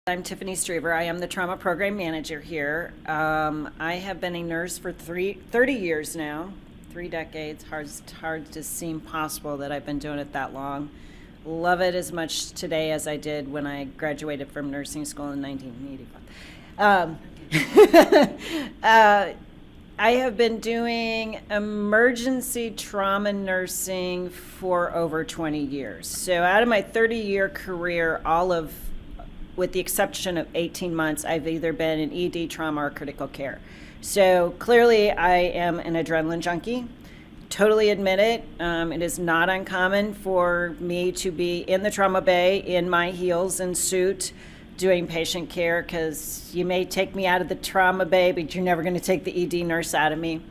I'm Tiffany Strever. I am the trauma program manager here. I have been a nurse for 30 years now, 3 decades. Hard to seem possible that I've been doing it that long. Love it as much today as I did when I graduated from nursing school in 1985. I have been doing emergency trauma nursing for over 20 years. So out of my 30-year career, with the exception of 18 months, I've either been in ED, trauma, or critical care. So clearly I am an adrenaline junkie. Totally admit it. It is not uncommon for me to be in the trauma bay in my heels and suit doing patient care, because you may take me out of the trauma bay, but you're never going to take the ED nurse out of me.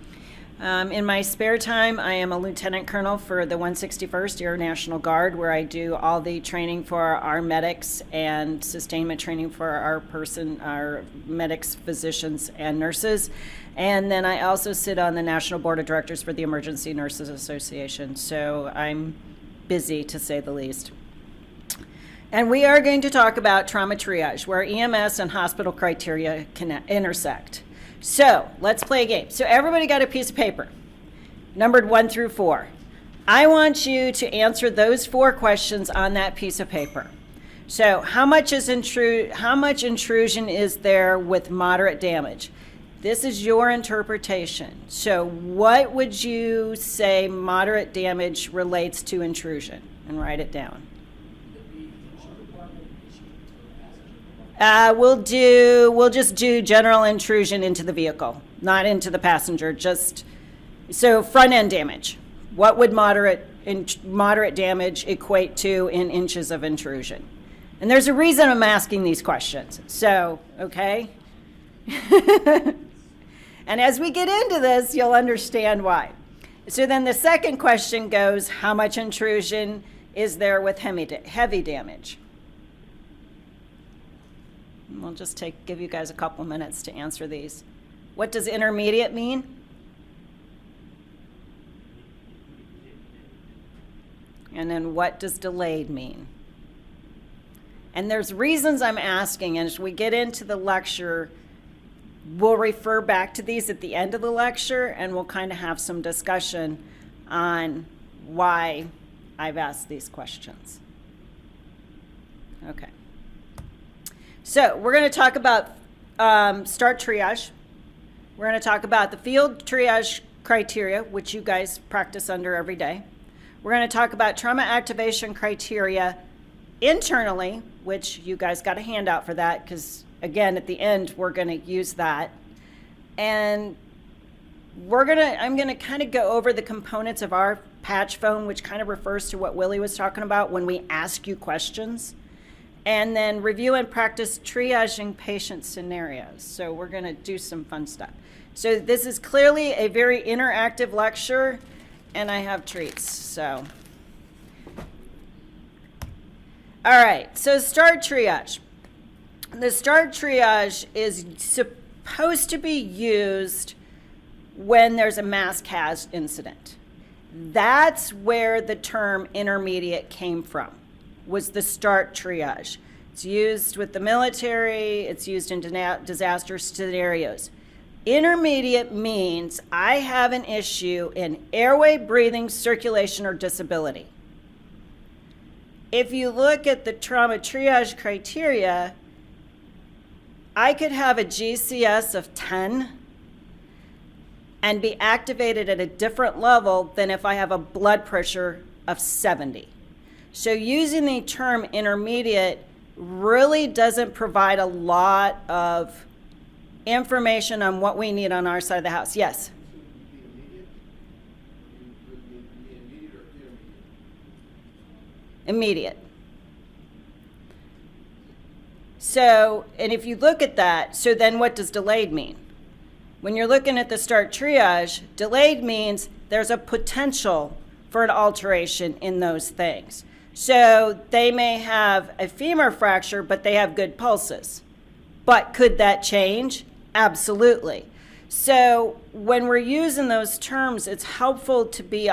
In my spare time, I am a lieutenant colonel for the 161st Air National Guard, where I do all the training for our medics and sustainment training for our medics, physicians, and nurses. And then I also sit on the National Board of Directors for the Emergency Nurses Association. So I'm busy, to say the least. And we are going to talk about trauma triage, where EMS and hospital criteria can intersect. So let's play a game. So everybody got a piece of paper, numbered 1 through 4. I want you to answer those 4 questions on that piece of paper. So how much intrusion is there with moderate damage? This is your interpretation. So what would you say moderate damage relates to intrusion? And write it down. We'll just do general intrusion into the vehicle, not into the passenger. So front end damage. What would moderate damage equate to in inches of intrusion? And there's a reason I'm asking these questions. So, okay. And as we get into this, you'll understand why. So then the second question goes, how much intrusion is there with heavy damage? We'll just give you guys a couple minutes to answer these. What does intermediate mean? And then what does delayed mean? And there's reasons I'm asking, and as we get into the lecture, we'll refer back to these at the end of the lecture, and we'll kind of have some discussion on why I've asked these questions. Okay. So we're going to talk about START triage. We're going to talk about the field triage criteria, which you guys practice under every day. We're going to talk about trauma activation criteria internally, which you guys got a handout for that, because again, at the end, we're going to use that. And I'm going to kind of go over the components of our patch phone, which kind of refers to what Willie was talking about when we ask you questions. And then review and practice triaging patient scenarios. So we're going to do some fun stuff. So this is clearly a very interactive lecture, and I have treats. So, all right. So START triage. The START triage is supposed to be used when there's a mass CAS incident. That's where the term intermediate came from. Was the START triage. It's used with the military, it's used in disaster scenarios. Intermediate means I have an issue in airway, breathing, circulation, or disability. If you look at the trauma triage criteria, I could have a GCS of 10 and be activated at a different level than if I have a blood pressure of 70. So using the term intermediate really doesn't provide a lot of information on what we need on our side of the house. Yes? Immediate. So, and if you look at that, so then what does delayed mean? When you're looking at the START triage, delayed means there's a potential for an alteration in those things. So they may have a femur fracture, but they have good pulses. But could that change? Absolutely. So when we're using those terms, it's helpful to be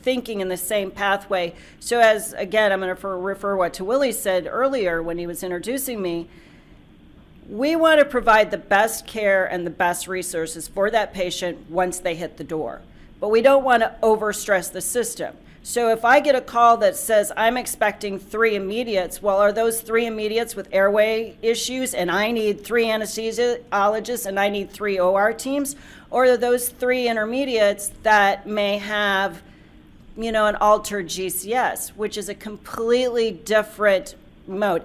thinking in the same pathway. So as, again, I'm going to refer what to Willie said earlier when he was introducing me. We want to provide the best care and the best resources for that patient once they hit the door. But we don't want to overstress the system. So if I get a call that says I'm expecting 3 immediates, well, are those 3 immediates with airway issues and I need 3 anesthesiologists and I need 3 OR teams? Or are those 3 intermediates that may have, an altered GCS, which is a completely different mode?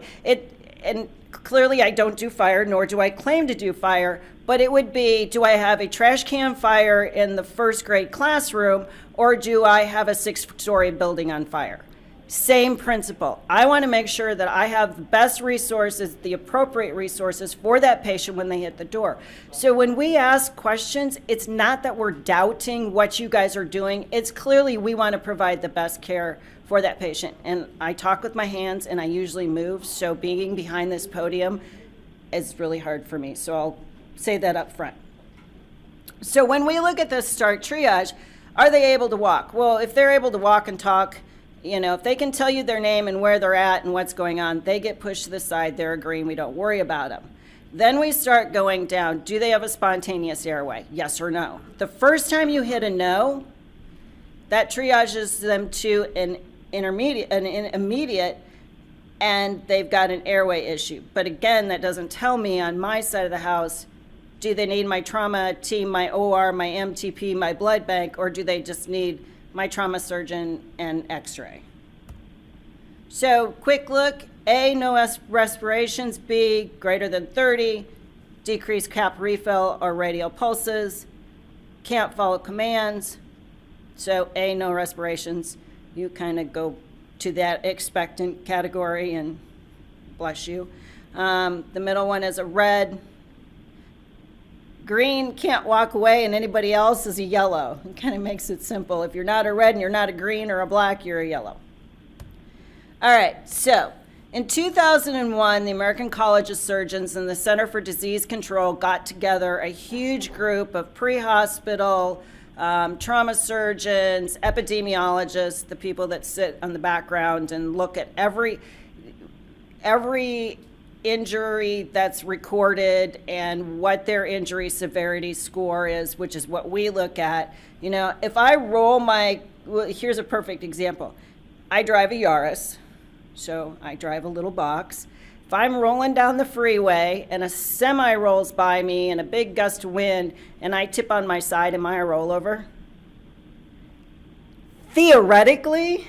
And clearly I don't do fire, nor do I claim to do fire, but it would be, do I have a trash can fire in the first grade classroom, or do I have a 6-story building on fire? Same principle. I want to make sure that I have the best resources, the appropriate resources for that patient when they hit the door. So when we ask questions, it's not that we're doubting what you guys are doing. It's clearly we want to provide the best care for that patient. And I talk with my hands and I usually move. So being behind this podium is really hard for me. So I'll say that up front. So when we look at this START triage, are they able to walk? Well, if they're able to walk and talk, if they can tell you their name and where they're at and what's going on, they get pushed to the side, they're agreeing, we don't worry about them. Then we start going down. Do they have a spontaneous airway? Yes or no? The first time you hit a no, that triages them to an immediate, and they've got an airway issue. But again, that doesn't tell me on my side of the house, do they need my trauma team, my OR, my MTP, my blood bank, or do they just need my trauma surgeon and x-ray? So quick look, A, no respirations, B, greater than 30, decreased cap refill or radial pulses, can't follow commands. So A, no respirations, you kind of go to that expectant category and bless you. The middle one is a red. Green, can't walk away, and anybody else is a yellow. It kind of makes it simple. If you're not a red and you're not a green or a black, you're a yellow. All right, so in 2001, the American College of Surgeons and the Center for Disease Control got together a huge group of pre-hospital trauma surgeons, epidemiologists, the people that sit on the background and look at every injury that's recorded and what their injury severity score is, which is what we look at. If I roll here's a perfect example. I drive a Yaris, so I drive a little box. If I'm rolling down the freeway and a semi rolls by me and a big gust of wind and I tip on my side, am I a rollover? Theoretically,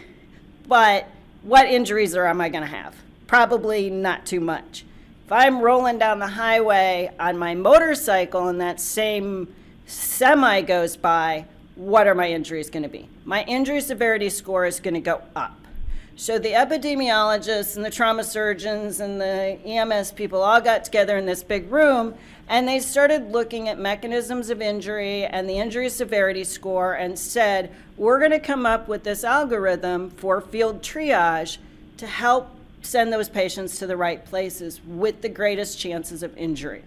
but what injuries am I going to have? Probably not too much. If I'm rolling down the highway on my motorcycle and that same semi goes by, what are my injuries going to be? My injury severity score is going to go up. So the epidemiologists and the trauma surgeons and the EMS people all got together in this big room and they started looking at mechanisms of injury and the injury severity score and said, we're going to come up with this algorithm for field triage to help send those patients to the right places with the greatest chances of injury.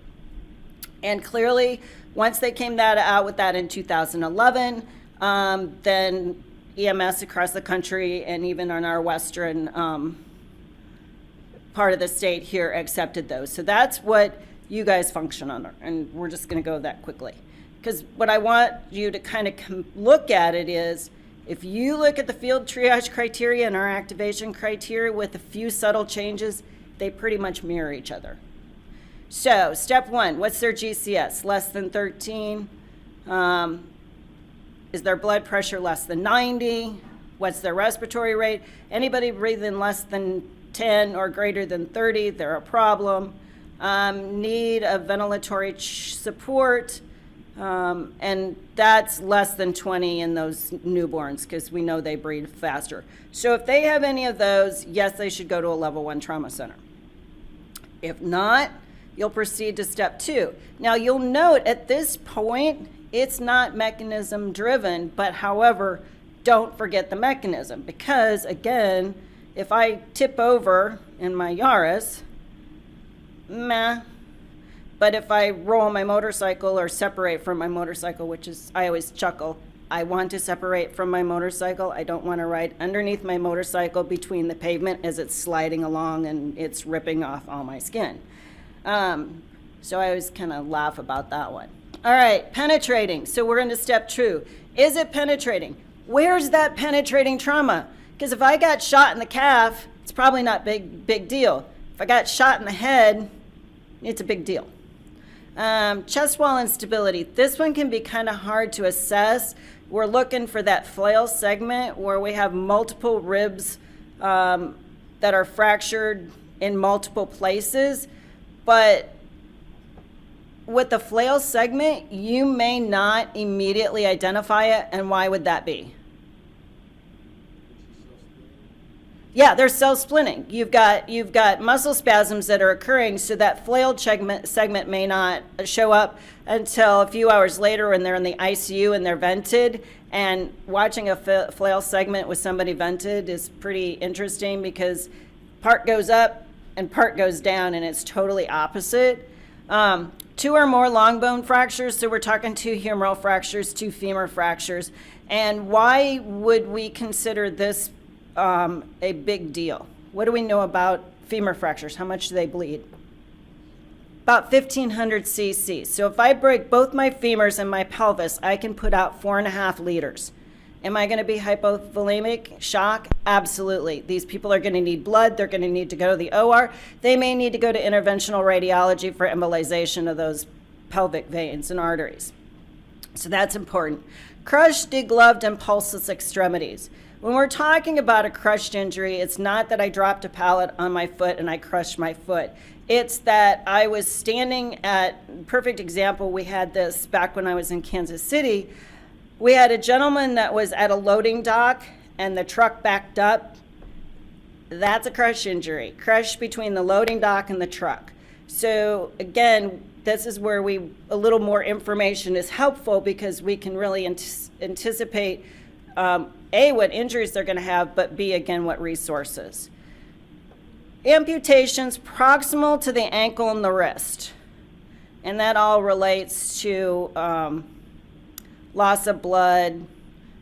And clearly, once they came out with that in 2011, then EMS across the country and even on our western part of the state here accepted those. So that's what you guys function under, and we're just going to go that quickly. Because what I want you to kind of look at it is, if you look at the field triage criteria and our activation criteria with a few subtle changes, they pretty much mirror each other. So step 1, what's their GCS? Less than 13. Is their blood pressure less than 90? What's their respiratory rate? Anybody breathing less than 10 or greater than 30, they're a problem. Need of ventilatory support. And that's less than 20 in those newborns because we know they breathe faster. So if they have any of those, yes, they should go to a level 1 trauma center. If not, you'll proceed to step 2. Now you'll note at this point, it's not mechanism driven, but however, don't forget the mechanism because again, if I tip over in my Yaris, meh. But if I roll my motorcycle or separate from my motorcycle, which is, I always chuckle, I want to separate from my motorcycle. I don't want to ride underneath my motorcycle between the pavement as it's sliding along and it's ripping off all my skin. So I always kind of laugh about that one. All right, penetrating. So we're into step 2. Is it penetrating? Where's that penetrating trauma? Because if I got shot in the calf, it's probably not big deal. If I got shot in the head, it's a big deal. Chest wall instability. This one can be kind of hard to assess. We're looking for that flail segment where we have multiple ribs that are fractured in multiple places. But with the flail segment, you may not immediately identify it. And why would that be? Yeah, there's cell splitting. You've got muscle spasms that are occurring, so that flailed segment may not show up until a few hours later when they're in the ICU and they're vented. And watching a flail segment with somebody vented is pretty interesting because part goes up and part goes down, and it's totally opposite. 2 or more long bone fractures, so we're talking 2 humeral fractures, 2 femur fractures. And why would we consider this a big deal? What do we know about femur fractures? How much do they bleed? About 1,500 cc. So if I break both my femurs and my pelvis, I can put out 4.5 liters. Am I going to be hypovolemic? Shock? Absolutely. These people are going to need blood. They're going to need to go to the OR. They may need to go to interventional radiology for embolization of those pelvic veins and arteries. So that's important. Crushed, degloved, and pulseless extremities. When we're talking about a crushed injury, it's not that I dropped a pallet on my foot and I crushed my foot. It's that I was standing at, perfect example, we had this back when I was in Kansas City. We had a gentleman that was at a loading dock and the truck backed up. That's a crush injury, crush between the loading dock and the truck. So again, this is where a little more information is helpful because we can really anticipate A, what injuries they're going to have, but B, again, what resources. Amputations proximal to the ankle and the wrist. And that all relates to loss of blood.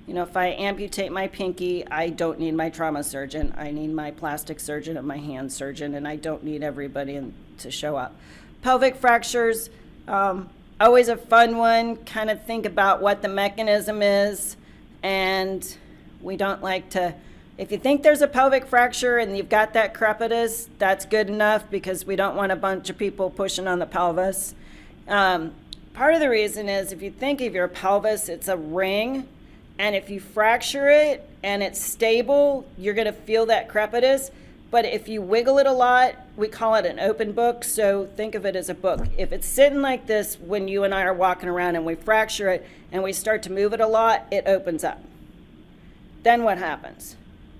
You know, if I amputate my pinky, I don't need my trauma surgeon. I need my plastic surgeon and my hand surgeon, and I don't need everybody to show up. Pelvic fractures, always a fun one. Kind of think about what the mechanism is, and we don't like to, if you think there's a pelvic fracture and you've got that crepitus, that's good enough because we don't want a bunch of people pushing on the pelvis. Part of the reason is if you think of your pelvis, it's a ring, and if you fracture it and it's stable, you're going to feel that crepitus. But if you wiggle it a lot, we call it an open book, so think of it as a book. If it's sitting like this when you and I are walking around and we fracture it and we start to move it a lot, it opens up. Then what happens?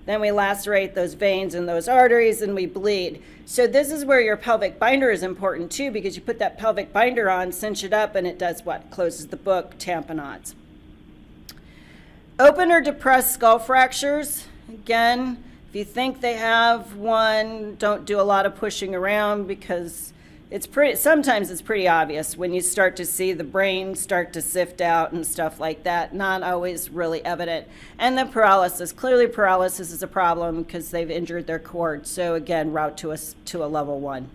Then we lacerate those veins and those arteries and we bleed. So this is where your pelvic binder is important too, because you put that pelvic binder on, cinch it up, and it does what? Closes the book, tamponades. Open or depressed skull fractures. Again, if you think they have one, don't do a lot of pushing around because sometimes it's pretty obvious when you start to see the brain start to sift out and stuff like that. Not always really evident. And then paralysis. Clearly paralysis is a problem because they've injured their cord. So again, route to a level 1.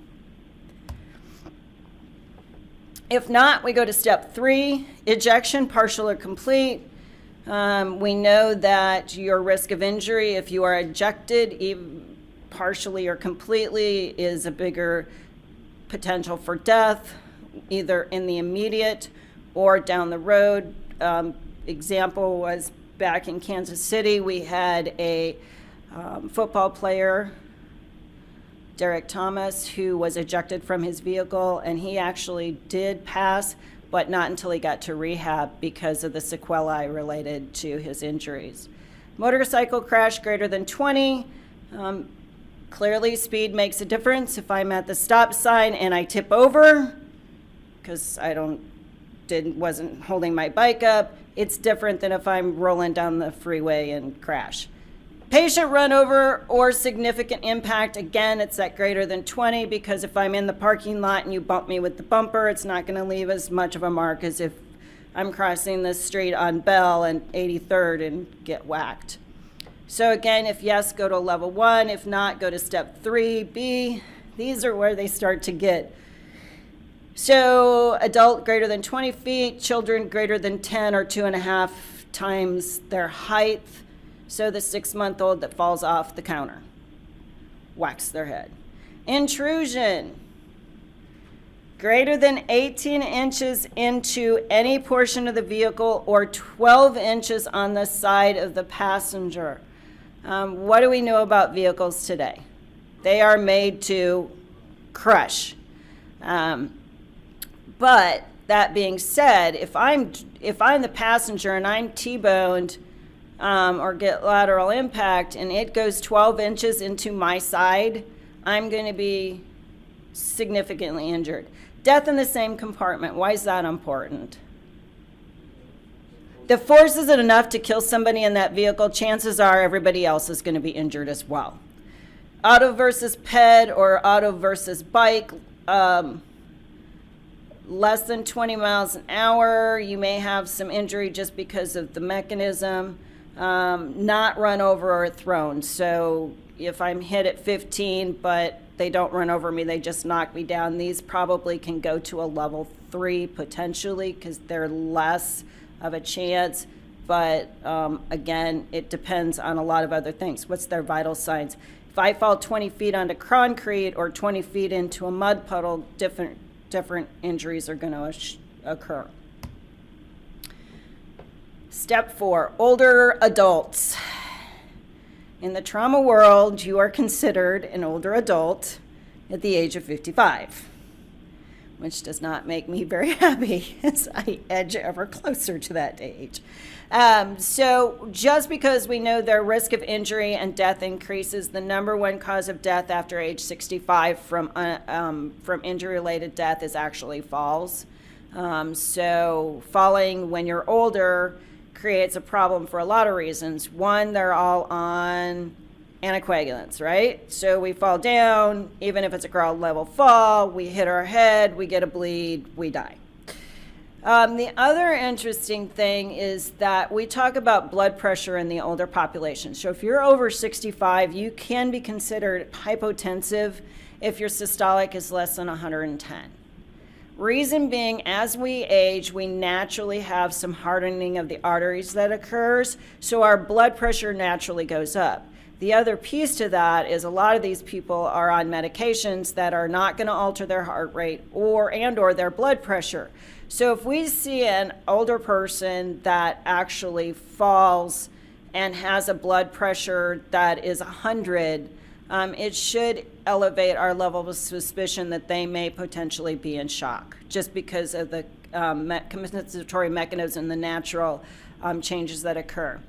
If not, we go to step 3, ejection, partial or complete. We know that your risk of injury, if you are ejected, even partially or completely, is a bigger potential for death, either in the immediate or down the road. Example was back in Kansas City, we had a football player, Derek Thomas, who was ejected from his vehicle, and he actually did pass, but not until he got to rehab because of the sequelae related to his injuries. Motorcycle crash greater than 20. Clearly, speed makes a difference. If I'm at the stop sign and I tip over because I wasn't holding my bike up, it's different than if I'm rolling down the freeway and crash. Patient run over or significant impact, again, it's at greater than 20 because if I'm in the parking lot and you bump me with the bumper, it's not going to leave as much of a mark as if I'm crossing the street on Bell and 83rd and get whacked. So again, if yes, go to level 1. If not, go to step 3B. These are where they start to get. So adult greater than 20 feet, children greater than 10 or 2.5 times their height. So the 6-month-old that falls off the counter, whacks their head. Intrusion, greater than 18 inches into any portion of the vehicle or 12 inches on the side of the passenger. What do we know about vehicles today? They are made to crush. But that being said, if I'm the passenger and I'm T-boned or get lateral impact and it goes 12 inches into my side, I'm going to be significantly injured. Death in the same compartment. Why is that important? The force isn't enough to kill somebody in that vehicle. Chances are everybody else is going to be injured as well. Auto versus ped or auto versus bike, less than 20 miles an hour, you may have some injury just because of the mechanism. Not run over or thrown. So if I'm hit at 15, but they don't run over me, they just knock me down, these probably can go to a level 3 potentially because they're less of a chance. But again, it depends on a lot of other things. What's their vital signs? If I fall 20 feet onto concrete or 20 feet into a mud puddle, different injuries are going to occur. Step 4, older adults. In the trauma world, you are considered an older adult at the age of 55, which does not make me very happy as I edge ever closer to that age. So just because we know their risk of injury and death increases, the number one cause of death after age 65 from injury-related death is actually falls. So falling when you're older creates a problem for a lot of reasons. One, they're all on anticoagulants, right? So we fall down, even if it's a ground level fall, we hit our head, we get a bleed, we die. The other interesting thing is that we talk about blood pressure in the older population. So if you're over 65, you can be considered hypotensive if your systolic is less than 110. Reason being, as we age, we naturally have some hardening of the arteries that occurs, so our blood pressure naturally goes up. The other piece to that is a lot of these people are on medications that are not going to alter their heart rate or their blood pressure. So if we see an older person that actually falls and has a blood pressure that is 100, it should elevate our level of suspicion that they may potentially be in shock just because of the compensatory mechanism, the natural changes that occur.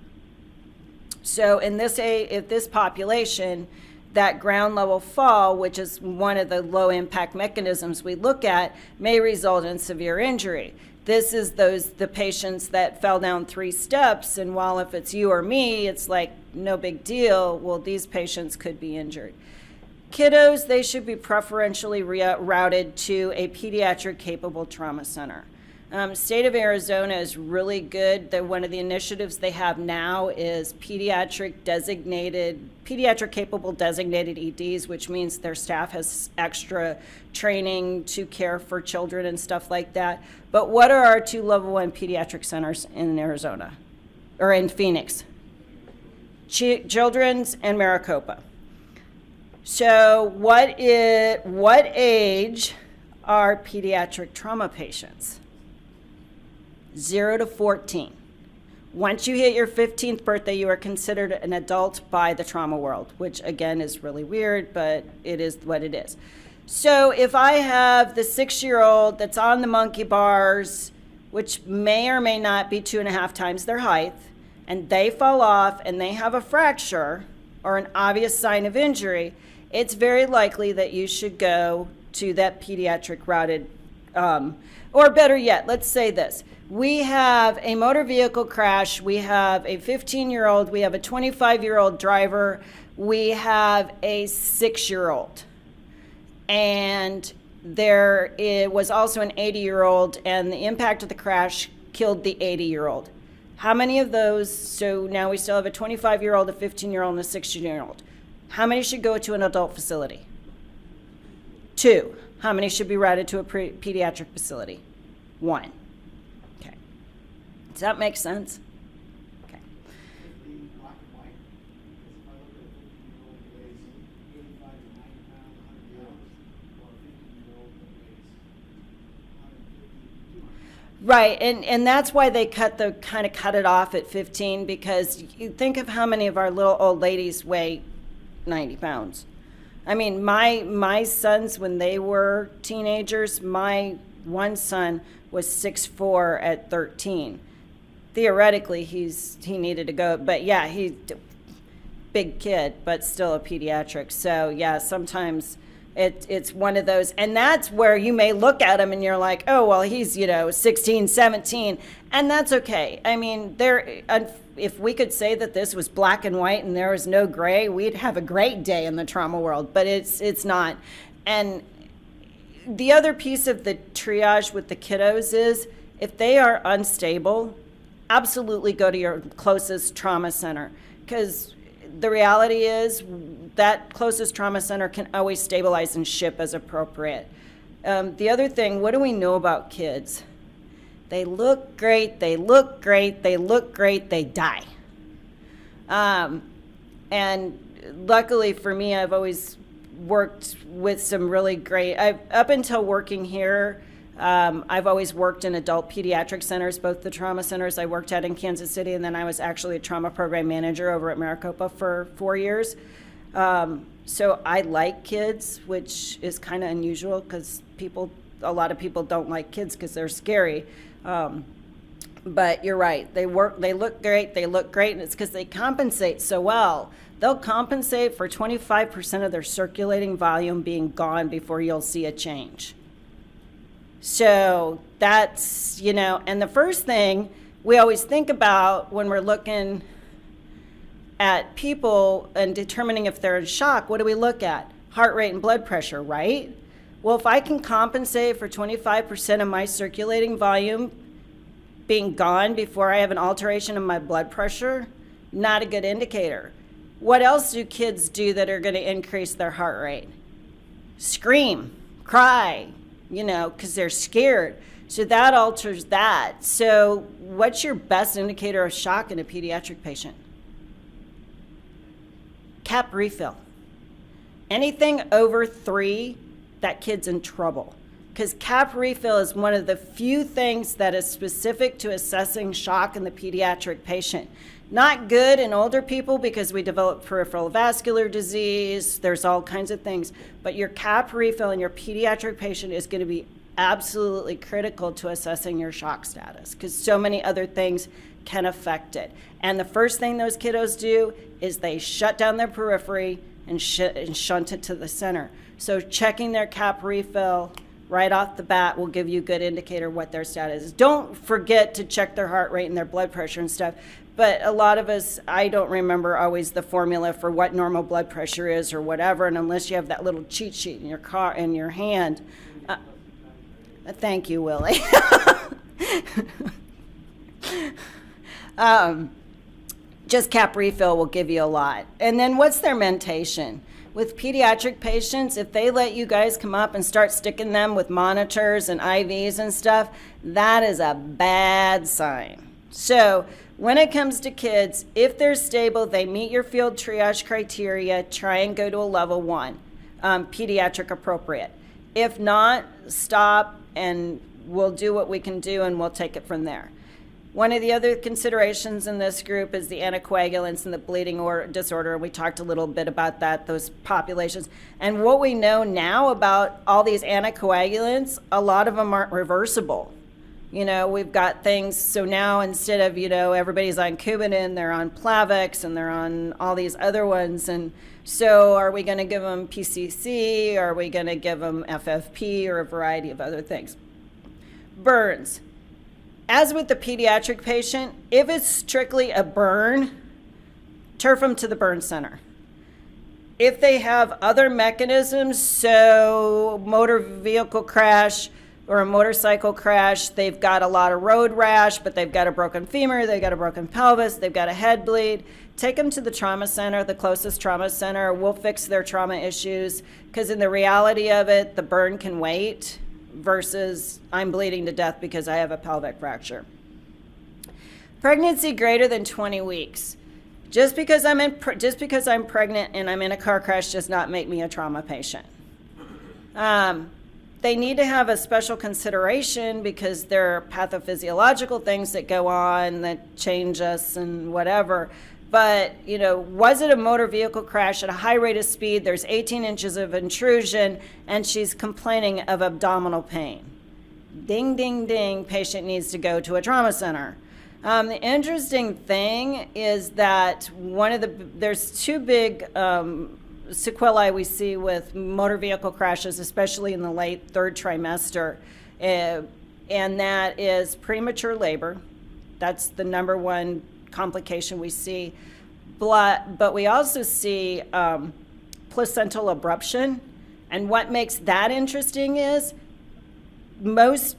So in this population, that ground level fall, which is one of the low impact mechanisms we look at, may result in severe injury. This is the patients that fell down 3 steps, and while if it's you or me, it's like no big deal, well, these patients could be injured. Kiddos, they should be preferentially routed to a pediatric capable trauma center. State of Arizona is really good. One of the initiatives they have now is pediatric capable designated EDs, which means their staff has extra training to care for children and stuff like that. But what are our 2 level 1 pediatric centers in Arizona or in Phoenix? Children's and Maricopa. So what age are pediatric trauma patients? 0 to 14. Once you hit your 15th birthday, you are considered an adult by the trauma world, which again is really weird, but it is what it is. So if I have the 6-year-old that's on the monkey bars, which may or may not be 2.5 times their height, and they fall off and they have a fracture or an obvious sign of injury, it's very likely that you should go to that pediatric routed, or better yet, let's say this. We have a motor vehicle crash, we have a 15-year-old, we have a 25-year-old driver, we have a 6-year-old. And there was also an 80-year-old, and the impact of the crash killed the 80-year-old. How many of those, so now we still have a 25-year-old, a 15-year-old, and a 16-year-old. How many should go to an adult facility? 2. How many should be routed to a pediatric facility? 1. Okay. Does that make sense? Okay. Black and white, because if I look at a 15-year-old who weighs 85 to 90 pounds, 100 pounds, or a 15-year-old that weighs 150, 200. Right, and that's why they kind of cut it off at 15, because you think of how many of our little old ladies weigh 90 pounds. I mean, my sons, when they were teenagers, my one son was 6'4" at 13. Theoretically, he needed to go, but yeah, he's big kid, but still a pediatric. So yeah, sometimes it's one of those, and that's where you may look at him and you're like, oh, well, he's, 16, 17, and that's okay. I mean, if we could say that this was black and white and there was no gray, we'd have a great day in the trauma world, but it's not. And the other piece of the triage with the kiddos is, if they are unstable, absolutely go to your closest trauma center, because the reality is that closest trauma center can always stabilize and ship as appropriate. The other thing, what do we know about kids? They look great, they look great, they look great, they die. And luckily for me, I've always worked with some really great, up until working here, I've always worked in adult pediatric centers, both the trauma centers I worked at in Kansas City, and then I was actually a trauma program manager over at Maricopa for 4 years. So I like kids, which is kind of unusual because a lot of people don't like kids because they're scary. But you're right, they look great, and it's because they compensate so well. They'll compensate for 25% of their circulating volume being gone before you'll see a change. So that's, and the first thing we always think about when we're looking at people and determining if they're in shock, what do we look at? Heart rate and blood pressure, right? Well, if I can compensate for 25% of my circulating volume being gone before I have an alteration in my blood pressure, not a good indicator. What else do kids do that are going to increase their heart rate? Scream, cry, because they're scared. So that alters that. So what's your best indicator of shock in a pediatric patient? Cap refill. Anything over 3, that kid's in trouble. Because cap refill is one of the few things that is specific to assessing shock in the pediatric patient. Not good in older people because we develop peripheral vascular disease, there's all kinds of things, but your cap refill in your pediatric patient is going to be absolutely critical to assessing your shock status because so many other things can affect it. And the first thing those kiddos do is they shut down their periphery and shunt it to the center. So checking their cap refill right off the bat will give you a good indicator what their status is. Don't forget to check their heart rate and their blood pressure and stuff. But a lot of us, I don't remember always the formula for what normal blood pressure is or whatever, and unless you have that little cheat sheet in your car, in your hand. Thank you, Willie. Just cap refill will give you a lot. And then what's their mentation? With pediatric patients, if they let you guys come up and start sticking them with monitors and IVs and stuff, that is a bad sign. So when it comes to kids, if they're stable, they meet your field triage criteria, try and go to a level 1, pediatric appropriate. If not, stop and we'll do what we can do and we'll take it from there. One of the other considerations in this group is the anticoagulants and the bleeding disorder. We talked a little bit about that, those populations. And what we know now about all these anticoagulants, a lot of them aren't reversible. We've got things, so now instead of, everybody's on Coumadin, they're on Plavix, and they're on all these other ones. And so are we going to give them PCC? Are we going to give them FFP or a variety of other things? Burns. As with the pediatric patient, if it's strictly a burn, turf them to the burn center. If they have other mechanisms, so motor vehicle crash, or a motorcycle crash, they've got a lot of road rash, but they've got a broken femur, they've got a broken pelvis, they've got a head bleed. Take them to the trauma center, the closest trauma center. We'll fix their trauma issues, because in the reality of it, the burn can wait versus I'm bleeding to death because I have a pelvic fracture. Pregnancy greater than 20 weeks. Just because I'm pregnant and I'm in a car crash does not make me a trauma patient. They need to have a special consideration because there are pathophysiological things that go on that change us and whatever. But, was it a motor vehicle crash at a high rate of speed? There's 18 inches of intrusion, and she's complaining of abdominal pain. Ding, ding, ding, patient needs to go to a trauma center. The interesting thing is that there's two big sequelae we see with motor vehicle crashes, especially in the late third trimester, and that is premature labor. That's the number one complication we see. But we also see placental abruption. And what makes that interesting is most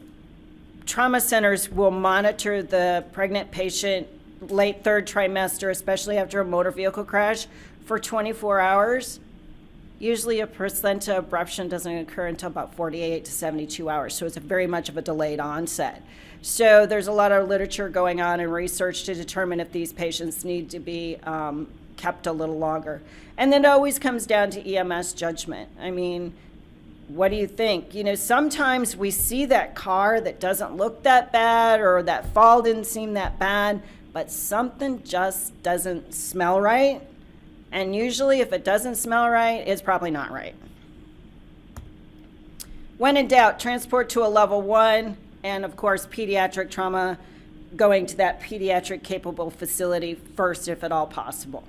trauma centers will monitor the pregnant patient late third trimester, especially after a motor vehicle crash, for 24 hours. Usually a placenta abruption doesn't occur until about 48 to 72 hours, so it's very much of a delayed onset. So there's a lot of literature going on and research to determine if these patients need to be kept a little longer. And then it always comes down to EMS judgment. I mean, what do you think? Sometimes we see that car that doesn't look that bad, or that fall didn't seem that bad, but something just doesn't smell right. And usually if it doesn't smell right, it's probably not right. When in doubt, transport to a level 1, and of course pediatric trauma, going to that pediatric capable facility first if at all possible.